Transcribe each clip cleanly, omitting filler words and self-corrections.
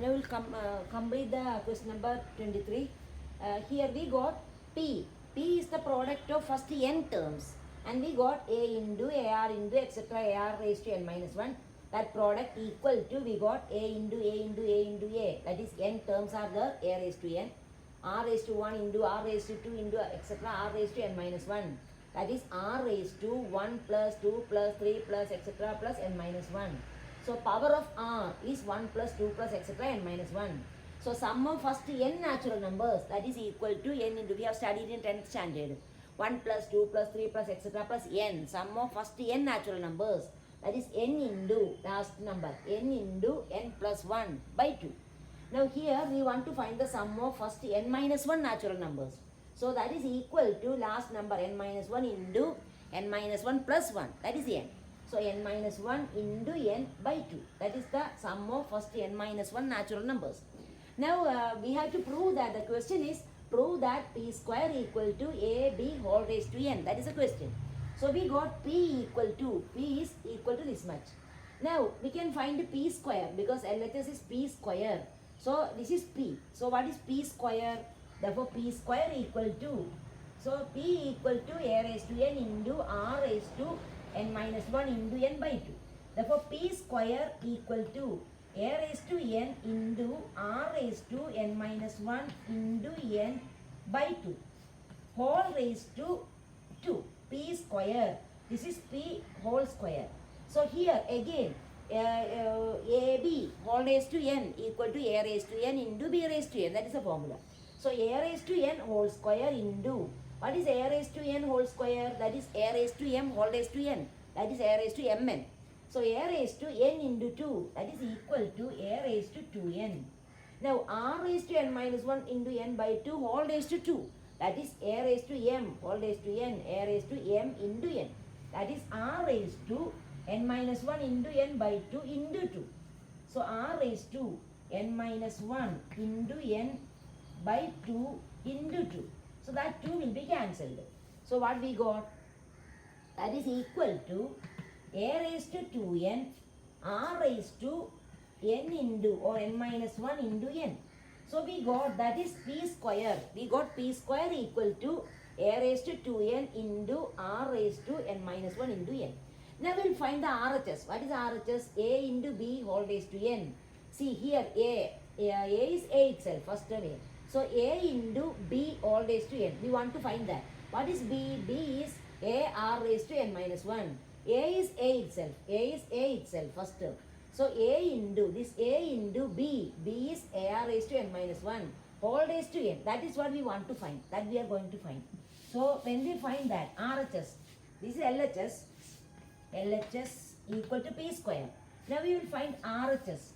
now we'll complete the question number 23. Here we got P. P is the product of first n terms. And we got A into AR into etc. AR raised to n minus 1. That product equal to we got A into A into A into A. That is n terms are there, A raised to n. R raised to 1 into R raised to 2 into etc. R raised to n minus 1. That is R raised to 1 plus 2 plus 3 plus etc. plus n minus 1. So power of R is 1 plus 2 plus etc. n minus 1. So sum of first n natural numbers, that is equal to n into, we have studied in 10th standard. 1 plus 2 plus 3 plus etc. plus n. Sum of first n natural numbers, that is n into last number, n into n plus 1 by 2. Now here we want to find the sum of first n minus 1 natural numbers. So that is equal to last number n minus 1 into n minus 1 plus 1, that is n. So n minus 1 into n by 2, that is the sum of first n minus 1 natural numbers. Now we have to prove that, the question is prove that p square equal to ab whole raised to n, that is the question. So we got p equal to, p is equal to this much. Now we can find p square because LHS is p square. So this is p. So what is p square? Therefore p square equal to, so p equal to a raised to n into r raised to n minus 1 into n by 2. Therefore p square equal to a raised to n into r raised to n minus 1 into n by 2 whole raised to 2. P square. This is p whole square. So here again AB whole raised to n equal to a raised to n into b raised to n. That is the formula. So a raised to n whole square into, what is a raised to n whole square? That is a raised to m whole raised to n. That is a raised to mn. So a raised to n into 2, that is equal to a raised to 2n. Now r raised to n minus 1 into n by 2 whole raised to 2. That is a raised to m whole raised to n, a raised to m into n. That is r raised to n minus 1 into n by 2 into 2. So r raised to n minus 1 into n by 2 into 2. So that 2 will be cancelled. So what we got? That is equal to a raised to 2n r raised to n into or n minus 1 into n. So we got, that is p square. We got p square equal to a raised to 2n into r raised to n minus 1 into n. Now we will find the RHS. What is RHS? A into b whole raised to n. See here A is A itself, first term A. So A into b whole raised to n. We want to find that. What is b? B is a r raised to n minus 1. A is A itself. A is A itself, first term. So A into this A into B. B is a r raised to n minus 1 whole raised to n. That is what we want to find. That we are going to find. So when we find that RHS, this is LHS. LHS equal to p square. Now we will find RHS.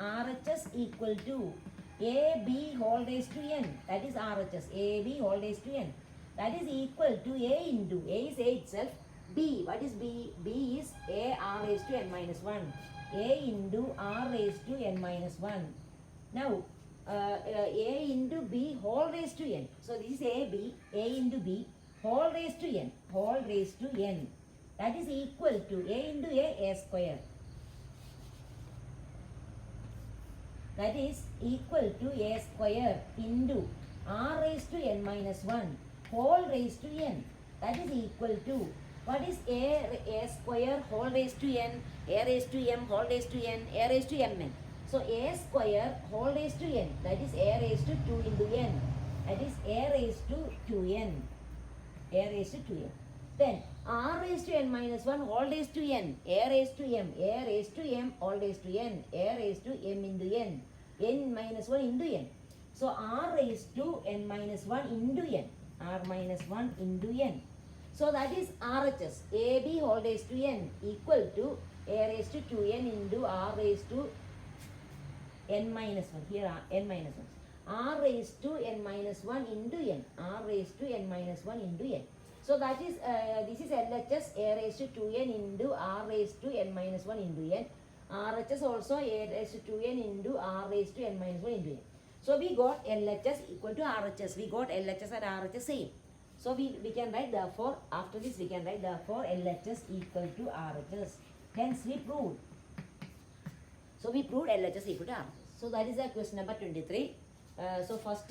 RHS equal to AB whole raised to n. That is RHS. AB whole raised to n. That is equal to A into, A is A itself. B, what is B? B is A r raised to n minus 1. A into r raised to n minus 1. Now A into B whole raised to n. So this is AB, A into B whole raised to n. Whole raised to n. That is equal to A into A square. That is equal to a square into r raised to n minus 1 whole raised to n. That is equal to, what is a square whole raised to n, a raised to m whole raised to n, a raised to mn. So a square whole raised to n, that is a raised to 2 into n. That is a raised to 2n. A raised to 2n. Then r raised to n minus 1 whole raised to n, a raised to m, a raised to m whole raised to n, a raised to m into n, n minus 1 into n. So r raised to n minus 1 into n, r minus 1 into n. So that is RHS. AB whole raised to n equal to a raised to 2n into r raised to n minus 1. Here n minus 1. R raised to n minus 1 into n. R raised to n minus 1 into n. So that is, this is LHS, a raised to 2n into r raised to n minus 1 into n. RHS also a raised to 2n into r raised to n minus 1 into n. So we got LHS equal to RHS. We got LHS and RHS same. So we can write therefore, after this we can write therefore LHS equal to RHS. Hence we proved. So we proved LHS equal to RHS. So that is the question number 23. So first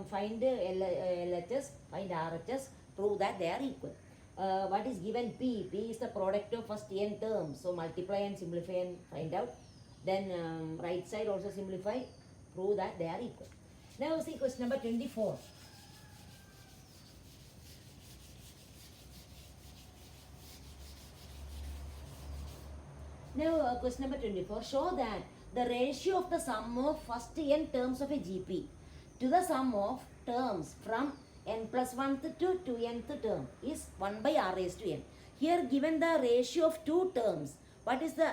find LHS, find RHS, prove that they are equal. What is given P? P is the product of first n terms. So multiply and simplify and find out. Then right side also simplify, prove that they are equal. Now see question number 24. Now question number 24. Show that the ratio of the sum of first n terms of a GP to the sum of terms from n plus 1th to 2nth term is 1 by r raised to n. Here given the ratio of two terms, what is the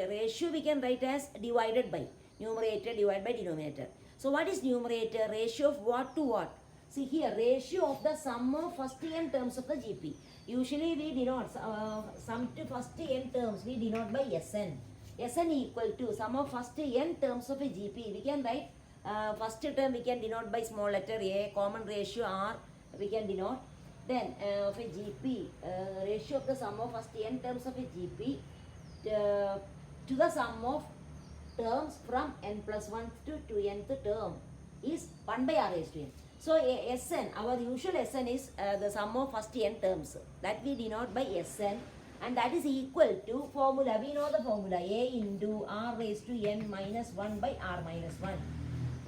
ratio we can write as divided by, numerator divided by denominator. So what is numerator? Ratio of what to what? See here, ratio of the sum of first n terms of the GP. Usually we denote sum to first n terms, we denote by Sn. Sn equal to sum of first n terms of a GP. We can write first term we can denote by small letter a, common ratio r we can denote. Then of a GP, ratio of the sum of first n terms of a GP to the sum of terms from n plus 1 to 2nth term is 1 by r raised to n. So Sn, our usual Sn is the sum of first n terms, that we denote by Sn, and that is equal to formula, we know the formula, a into r raised to n minus 1 by r minus 1.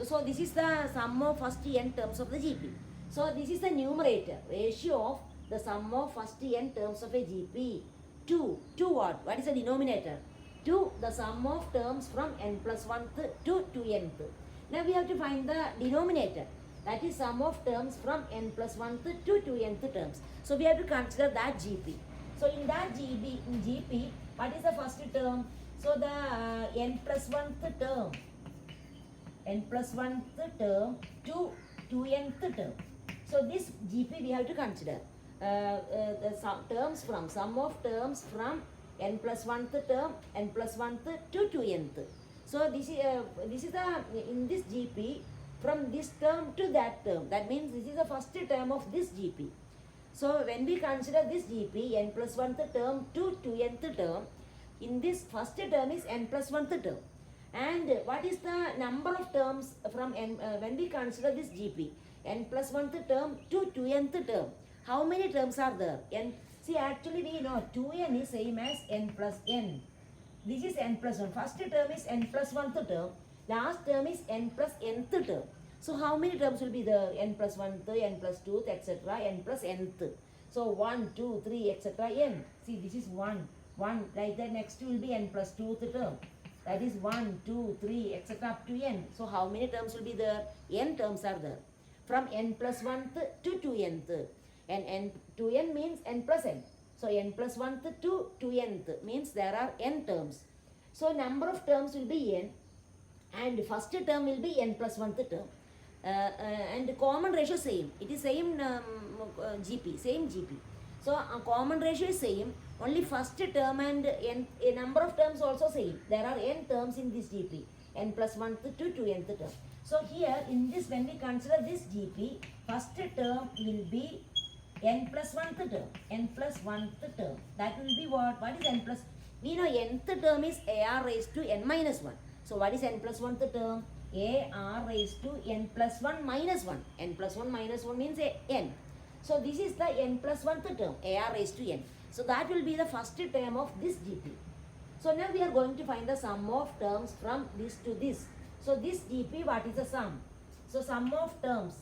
So this is the sum of first n terms of the GP. So this is the numerator, ratio of the sum of first n terms of a GP to what? What is the denominator? To the sum of terms from n plus 1th to 2nth. Now we have to find the denominator, that is sum of terms from n plus 1th to 2nth terms. So we have to consider that GP. So in that GP, what is the first term? So the n plus 1th term, n plus 1th term to 2nth term. So this GP we have to consider the terms from, sum of terms from n plus 1th term, n plus 1th to 2nth. So this is the, in this GP, from this term to that term, that means this is the first term of this GP. So when we consider this GP, n plus 1th term to 2nth term, in this first term is n plus 1th term. And what is the number of terms from n, when we consider this GP, n plus 1th term to 2nth term, how many terms are there? N, see actually we know 2n is same as n plus n. This is n plus 1. First term is n plus 1th term. Last term is n plus nth term. So how many terms will be there? N plus 1th, n plus 2th, etc. n plus nth. So 1, 2, 3, etc. n. See this is 1. Like that next will be n plus 2th term. That is 1, 2, 3, etc. up to n. So how many terms will be there? N terms are there. From n plus 1th to 2nth. And n 2n means n plus n. So n plus 1th to 2nth means there are n terms. So number of terms will be n, and first term will be n plus 1th term. And common ratio same. It is same GP, same GP. So common ratio is same. Only first term and n, a number of terms also same. There are n terms in this GP, n plus 1th to 2nth term. So here in this, when we consider this GP, first term will be n plus 1th term, n plus 1th term. That will be what? What is n plus? We know nth term is ar raised to n minus 1. So what is n plus 1th term? ar raised to n plus 1 minus 1. n plus 1 minus 1 means n. So this is the n plus 1th term, ar raised to n. So that will be the first term of this GP. So now we are going to find the sum of terms from this to this. So this GP, what is the sum? So sum of terms,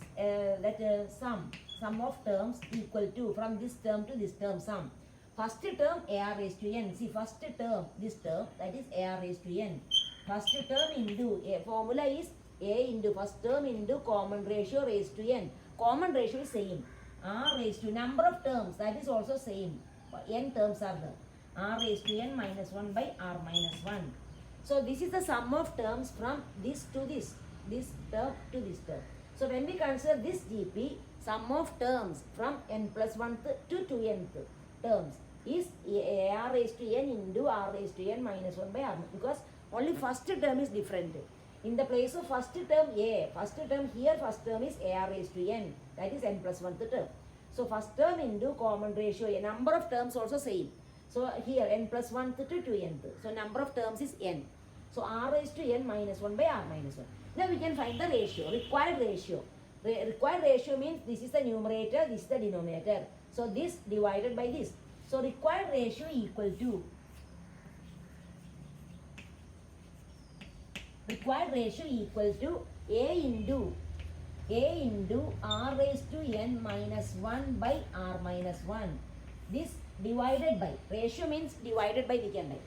sum of terms equal to, from this term to this term, sum. First term ar raised to n. See first term, this term, that is ar raised to n. First term into, formula is a into first term into common ratio raised to n. Common ratio is same. R raised to, number of terms, that is also same. N terms are there. R raised to n minus 1 by r minus 1. So this is the sum of terms from this to this term to this term. So when we consider this GP, sum of terms from n plus 1th to 2nth terms is ar raised to n into r raised to n minus 1 by r, because only first term is different. In the place of first term a, first term here, first term is ar raised to n, that is n plus 1th term. So first term into common ratio, a number of terms also same. So here n plus 1th to 2nth. So number of terms is n. So r raised to n minus 1 by r minus 1. Now we can find the ratio, required ratio. Required ratio means this is the numerator, this is the denominator. So this divided by this. So required ratio equal to A into r raised to n minus 1 by r minus 1. This divided by, ratio means divided by, we can write,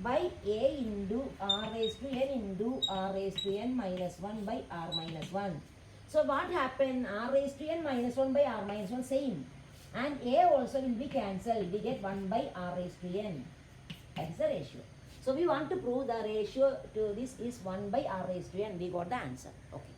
by A into r raised to n into r raised to n minus 1 by r minus 1. So what happened? R raised to n minus 1 by r minus 1 same. And A also will be cancelled. We get 1 by r raised to n. That is the ratio. So we want to prove the ratio to this is 1 by r raised to n. We got the answer. Okay.